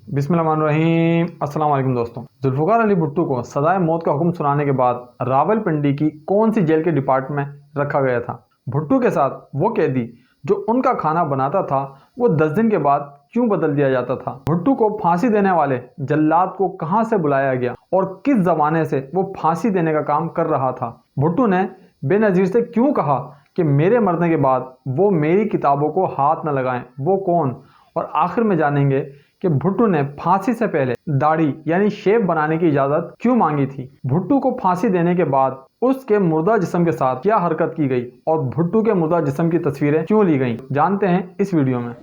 बिस्मिल्लाहिर्रहमानिर्रहीम। अस्सलाम वालेकुम दोस्तों। जुल्फ़िकार अली भुट्टो को सजाए मौत का हुक्म सुनाने के बाद रावलपिंडी की कौन सी जेल के डिपार्टमेंट में रखा गया था? भुट्टो के साथ वो कैदी जो उनका खाना बनाता था वो 10 दिन के बाद क्यों बदल दिया जाता था? भुट्टो को फांसी देने वाले जल्लाद को कहां से बुलाया गया और किस जमाने से वो फांसी देने का काम कर रहा था? भुट्टो ने बेनज़ीर से क्यों कहा कि मेरे मरने के बाद वो मेरी किताबों को हाथ न लगाएं? वो कौन? और आखिर में जानेंगे कि भुट्टो ने फांसी से पहले दाढ़ी यानी शेव बनाने की इजाजत क्यों मांगी थी? भुट्टो को फांसी देने के बाद उसके मुर्दा जिस्म के साथ क्या हरकत की गई और भुट्टो के मुर्दा जिस्म की तस्वीरें क्यों ली गईं? जानते हैं इस वीडियो में।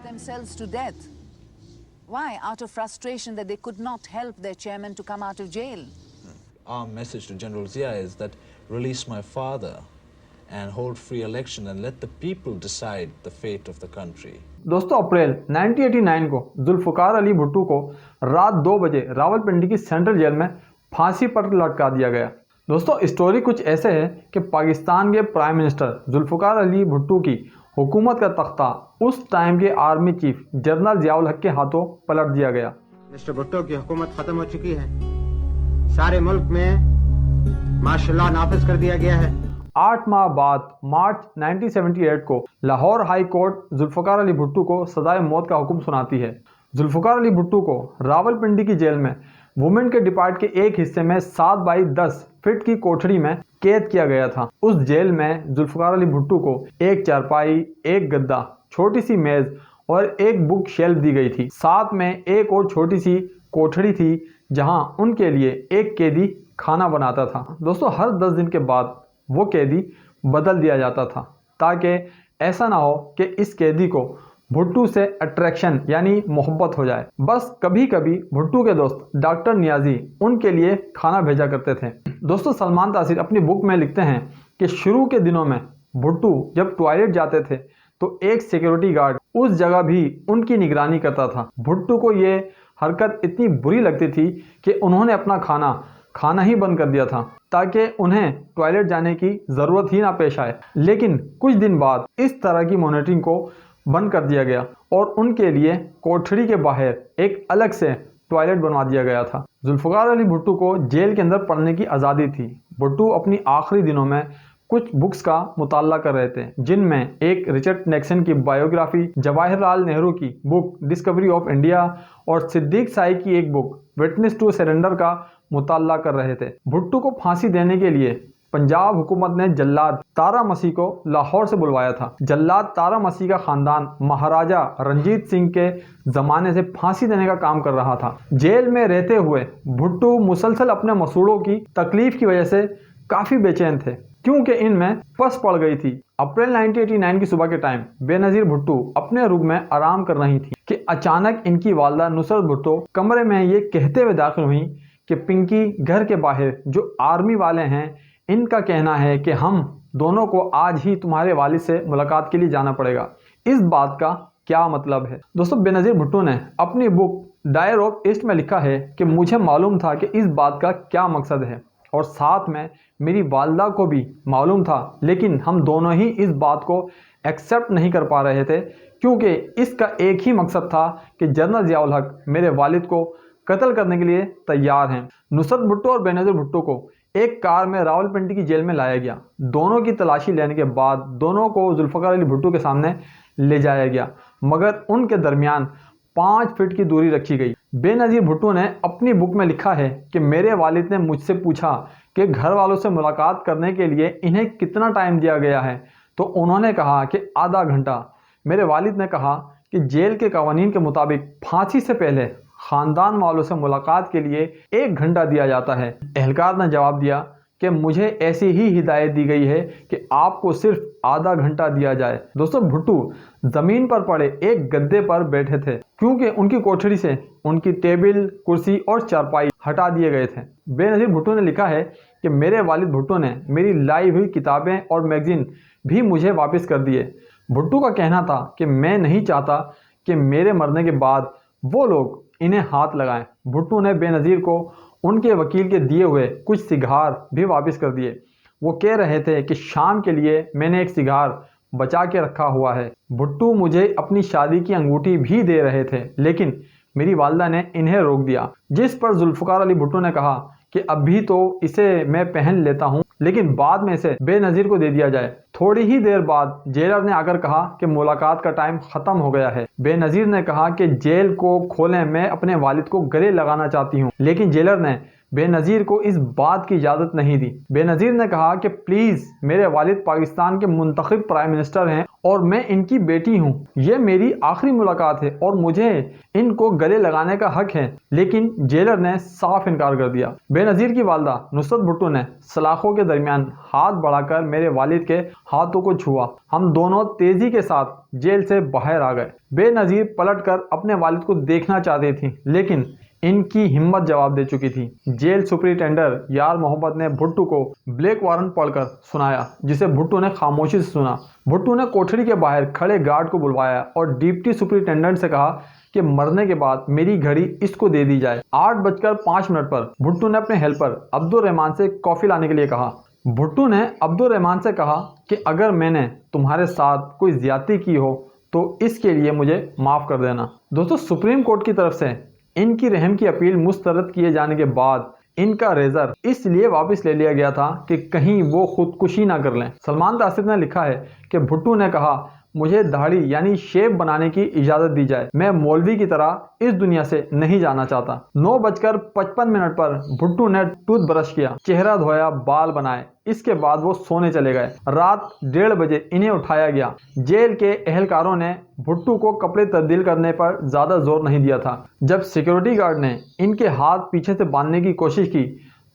Themselves to death. Why? Out of frustration that they could not help their chairman to come out of jail. Our message to General Zia is that release my father and hold free election and let the people decide the fate of the country. दोस्तों, अप्रैल 1989 को जुल्फ़िकार अली भुट्टो को रात 2 बजे रावलपिंडी की central jail में फांसी पर लटका दिया गया। दोस्तों, स्टोरी कुछ ऐसे है कि पाकिस्तान के प्राइम मिनिस्टर जुल्फ़िकार अली भुट्टो की हुकूमत का तख्ता उस टाइम के आर्मी चीफ जनरल ज़ियाउल हक के हाथों पलट दिया गया। मिस्टर भुट्टो की हुकूमत खत्म हो चुकी है, सारे मुल्क में मार्शल लॉ नाफिज कर दिया गया है। 8 माह बाद मार्च 1978 को लाहौर हाई कोर्ट जुल्फ़िकार अली भुट्टो को सजाए मौत का हुक्म सुनाती है। जुल्फ़िकार अली भुट्टो को रावलपिंडी की जेल में वुमेन के डिपार्ट के एक हिस्से में 7 बाई 10 फीट की कोठरी में कैद किया गया था। उस जेल में जुल्फ़िकार अली भुट्टो को एक चारपाई, एक गद्दा, छोटी सी मेज और एक बुक शेल्फ दी गई थी। साथ में एक और छोटी सी कोठरी थी जहां उनके लिए एक कैदी खाना बनाता था। दोस्तों, हर 10 दिन के बाद वो कैदी बदल दिया जाता था ताकि ऐसा ना हो कि इस कैदी को भुट्टो से अट्रैक्शन यानी मोहब्बत हो जाए। बस कभी कभी भुट्टो के दोस्त डॉक्टर नियाजी उनके लिए खाना भेजा करते थे। दोस्तों, सलमान तासीर अपनी बुक में लिखते हैं कि शुरू के दिनों में भुट्टो जब टॉयलेट जाते थे तो एक सिक्योरिटी गार्ड उस जगह भी उनकी निगरानी करता था। भुट्टो को ये हरकत इतनी बुरी लगती थी कि उन्होंने अपना खाना ही बंद कर दिया था ताकि उन्हें टॉयलेट जाने की ज़रूरत ही ना पेश आए। लेकिन कुछ दिन बाद इस तरह की मॉनिटरिंग को बंद कर दिया गया और उनके लिए कोठरी के बाहर एक अलग से टॉयलेट बनवा दिया गया था। जुल्फ़िकार अली भुट्टो को जेल के अंदर पढ़ने की आज़ादी थी। भुट्टो अपनी आखिरी दिनों में कुछ बुक्स का मुताला कर रहे थे, जिनमें एक रिचर्ड निक्सन की बायोग्राफी, जवाहरलाल नेहरू की बुक डिस्कवरी ऑफ इंडिया और सिद्दीक साई की एक बुक विटनेस टू सरेंडर का मुताला कर रहे थे। भुट्टो को फांसी देने के लिए पंजाब हुकूमत ने जल्लाद तारा मसीह को लाहौर से बुलवाया था। जल्लाद तारा मसीह का खानदान महाराजा रंजीत सिंह के ज़माने से फांसी देने का काम कर रहा था। जेल में रहते हुए भुट्टो मुसलसल अपने मसूड़ों की तकलीफ की वजह से काफ़ी बेचैन थे क्योंकि इनमें पस पड़ गई थी। अप्रैल 1989 की सुबह के टाइम बेनज़ीर भुट्टो अपने रूम में आराम कर रही थी कि अचानक इनकी वालदा नुसरत भुट्टो कमरे में ये कहते हुए दाखिल हुई कि पिंकी, घर के बाहर जो आर्मी वाले हैं इनका कहना है कि हम दोनों को आज ही तुम्हारे वालिद से मुलाकात के लिए जाना पड़ेगा। इस बात का क्या मतलब है? दोस्तों, बेनज़ीर भुट्टो ने अपनी बुक डायर ऑफ ईस्ट में लिखा है कि मुझे मालूम था कि इस बात का क्या मकसद है और साथ में मेरी वालदा को भी मालूम था, लेकिन हम दोनों ही इस बात को एक्सेप्ट नहीं कर पा रहे थे क्योंकि इसका एक ही मकसद था कि जनरल ज़ियाउल हक मेरे वालिद को कत्ल करने के लिए तैयार हैं। नुसरत भुट्टो और बेनज़ीर भुट्टो को एक कार में रावलपिंडी की जेल में लाया गया। दोनों की तलाशी लेने के बाद दोनों को जुल्फ़िकार अली भुट्टो के सामने ले जाया गया, मगर उनके दरमियान 5 फीट की दूरी रखी गई। बेनज़ीर भुट्टो ने अपनी बुक में लिखा है कि मेरे वालिद ने मुझसे पूछा कि घर वालों से मुलाकात करने के लिए इन्हें कितना टाइम दिया गया है, तो उन्होंने कहा कि आधा घंटा। मेरे वालिद ने कहा कि जेल के कवानीन के मुताबिक फांसी से पहले ख़ानदान वालों से मुलाकात के लिए 1 घंटा दिया जाता है। एहलकार ने जवाब दिया कि मुझे ऐसी ही हिदायत दी गई है कि आपको सिर्फ आधा घंटा दिया जाए। दोस्तों, भुट्टो ज़मीन पर पड़े एक गद्दे पर बैठे थे क्योंकि उनकी कोठरी से उनकी टेबल, कुर्सी और चारपाई हटा दिए गए थे। बेनज़ीर भुट्टो ने लिखा है कि मेरे वालिद भुट्टो ने मेरी लाई हुई किताबें और मैगज़ीन भी मुझे वापस कर दिए। भुट्टो का कहना था कि मैं नहीं चाहता कि मेरे मरने के बाद वो लोग इन्हें हाथ लगाएं। भुट्टो ने बेनज़ीर को उनके वकील के दिए हुए कुछ सिगार भी वापस कर दिए। वो कह रहे थे कि शाम के लिए मैंने एक सिगार बचा के रखा हुआ है। भुट्टो मुझे अपनी शादी की अंगूठी भी दे रहे थे, लेकिन मेरी वालिदा ने इन्हें रोक दिया। जिस पर जुल्फ़िकार अली भुट्टो ने कहा कि अभी तो इसे मैं पहन लेता हूँ, लेकिन बाद में इसे बेनज़ीर को दे दिया जाए। थोड़ी ही देर बाद जेलर ने आकर कहा कि मुलाकात का टाइम ख़त्म हो गया है। बेनज़ीर ने कहा कि जेल को खोलें, मैं अपने वालिद को गले लगाना चाहती हूँ, लेकिन जेलर ने बेनज़ीर को इस बात की इजाज़त नहीं दी। बेनज़ीर ने कहा कि प्लीज़, मेरे वालिद पाकिस्तान के मुंतखब प्राइम मिनिस्टर हैं और मैं इनकी बेटी हूँ। ये मेरी आखिरी मुलाकात है और मुझे इनको गले लगाने का हक है। लेकिन जेलर ने साफ इनकार कर दिया। बेनज़ीर की वालिदा नुसरत भुट्टो ने सलाखों के दरमियान हाथ बढ़ाकर मेरे वालिद के हाथों को छुआ। हम दोनों तेज़ी के साथ जेल से बाहर आ गए। बेनज़ीर पलटकर अपने वालिद को देखना चाहती थी, लेकिन इनकी हिम्मत जवाब दे चुकी थी। जेल सुपरिटेंडर यार मोहम्मद ने भुट्टो को ब्लैक वारंट पढ़कर सुनाया, जिसे भुट्टो ने खामोशी से सुना। भुट्टो ने कोठरी के बाहर खड़े गार्ड को बुलवाया और डिप्टी सुपरिटेंडेंट से कहा कि मरने के बाद मेरी घड़ी इसको दे दी जाए। 8:05 पर भुट्टो ने अपने हेल्पर अब्दुल रहमान से कॉफ़ी लाने के लिए कहा। भुट्टो ने अब्दुल रहमान से कहा कि अगर मैंने तुम्हारे साथ कोई ज्यादती की हो तो इसके लिए मुझे माफ़ कर देना। दोस्तों, सुप्रीम कोर्ट की तरफ से इनकी रहम की अपील मुस्तरद किए जाने के बाद इनका रेजर इसलिए वापस ले लिया गया था कि कहीं वो खुदकुशी ना कर लें। सलमान तासिर ने लिखा है कि भुट्टो ने कहा, मुझे दाढ़ी यानी शेव बनाने की इजाज़त दी जाए, मैं मौलवी की तरह इस दुनिया से नहीं जाना चाहता। 9:55 पर भुट्टो ने टूथब्रश किया, चेहरा धोया, बाल बनाए। इसके बाद वो सोने चले गए। रात 1:30 बजे इन्हें उठाया गया। जेल के एहलकारों ने भुट्टो को कपड़े तब्दील करने पर ज़्यादा जोर नहीं दिया था। जब सिक्योरिटी गार्ड ने इनके हाथ पीछे से बांधने की कोशिश की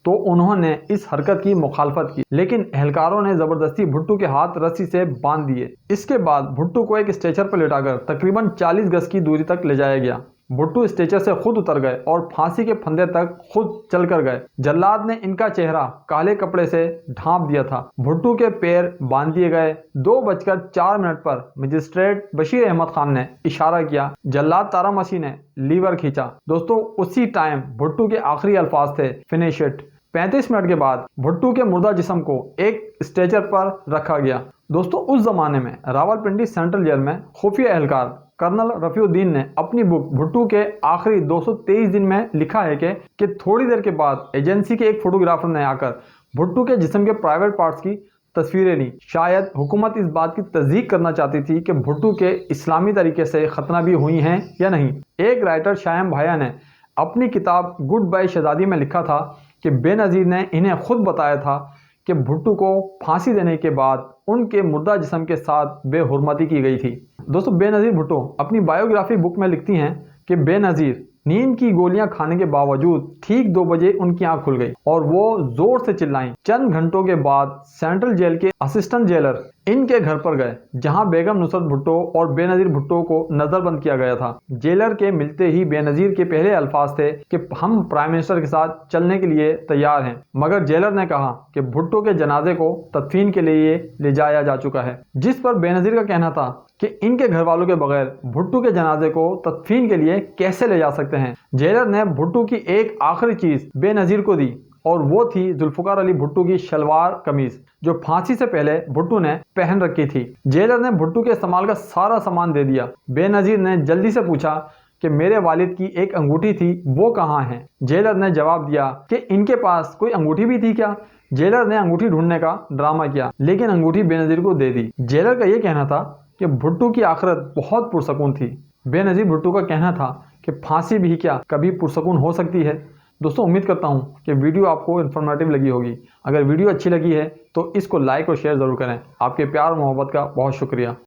तो उन्होंने इस हरकत की मुखालफत की, लेकिन एहलकारों ने ज़बरदस्ती भुट्टो के हाथ रस्सी से बांध दिए। इसके बाद भुट्टो को एक स्ट्रेचर पर लेटाकर तकरीबन 40 गज की दूरी तक ले जाया गया। भुट्टो स्ट्रेचर से खुद उतर गए और फांसी के फंदे तक खुद चलकर गए। जल्लाद ने इनका चेहरा काले कपड़े से ढांप दिया था। भुट्टो के पैर बांध दिए गए। 2:04 पर मजिस्ट्रेट बशीर अहमद खान ने इशारा किया। जल्लाद तारा मसीह ने लीवर खींचा। दोस्तों, उसी टाइम भुट्टो के आखिरी अल्फाज थे, फिनिश इट। 35 मिनट के बाद भुट्टो के मुर्दा जिस्म को एक स्ट्रेचर पर रखा गया। दोस्तों, उस जमाने में रावलपिंडी सेंट्रल जेल में खुफिया एहलकार कर्नल रफीउद्दीन ने अपनी बुक भुट्टो के आखिरी 223 दिन में लिखा है कि थोड़ी देर के बाद एजेंसी के एक फोटोग्राफर ने आकर भुट्टो के जिस्म के प्राइवेट पार्ट्स की तस्वीरें ली। शायद हुकूमत इस बात की तस्दीक करना चाहती थी कि भुट्टो के इस्लामी तरीके से खतना भी हुई हैं या नहीं। एक राइटर शायम भाया ने अपनी किताब गुड बाय शहजादी में लिखा था कि बेनज़ीर ने इन्हें खुद बताया था कि भुट्टो को फांसी देने के बाद उनके मुर्दा जिस्म के साथ बेहुरमती की गई थी। दोस्तों, बेनज़ीर भुट्टो अपनी बायोग्राफी बुक में लिखती हैं कि बेनज़ीर नींद की गोलियां खाने के बावजूद ठीक 2 बजे उनकी आंख खुल गई और वो जोर से चिल्लाईं। चंद घंटों के बाद सेंट्रल जेल के असिस्टेंट जेलर इनके घर पर गए, जहां बेगम नुसरत भुट्टो और बेनज़ीर भुट्टो को नजरबंद किया गया था। जेलर के मिलते ही बेनज़ीर के पहले अल्फाज थे कि हम प्राइम मिनिस्टर के साथ चलने के लिए तैयार हैं, मगर जेलर ने कहा कि भुट्टो के जनाजे को तदफीन के लिए ले जाया जा चुका है। जिस पर बेनज़ीर का कहना था कि इनके घर वालों के बगैर भुट्टो के जनाजे को तदफीन के लिए कैसे ले जा सकते हैं। जेलर ने भुट्टो की एक आखिरी चीज बेनज़ीर को दी और वो थी जुल्फ़िकार अली भुट्टो की शलवार कमीज, जो फांसी से पहले भुट्टो ने पहन रखी थी। जेलर ने भुट्टो के इस्तेमाल का सारा सामान दे दिया। बेनज़ीर ने जल्दी से पूछा कि मेरे वालिद की एक अंगूठी थी, वो कहाँ है? जेलर ने जवाब दिया कि इनके पास कोई अंगूठी भी थी क्या? जेलर ने अंगूठी ढूंढने का ड्रामा किया, लेकिन अंगूठी बेनज़ीर को दे दी। जेलर का यह कहना था कि भुट्टो की आखिरत बहुत पुरसकून थी। बेनज़ीर भुट्टो का कहना था कि फांसी भी क्या कभी पुरसकून हो सकती है। दोस्तों, उम्मीद करता हूं कि वीडियो आपको इन्फॉर्मेटिव लगी होगी। अगर वीडियो अच्छी लगी है तो इसको लाइक और शेयर ज़रूर करें। आपके प्यार और मोहब्बत का बहुत शुक्रिया।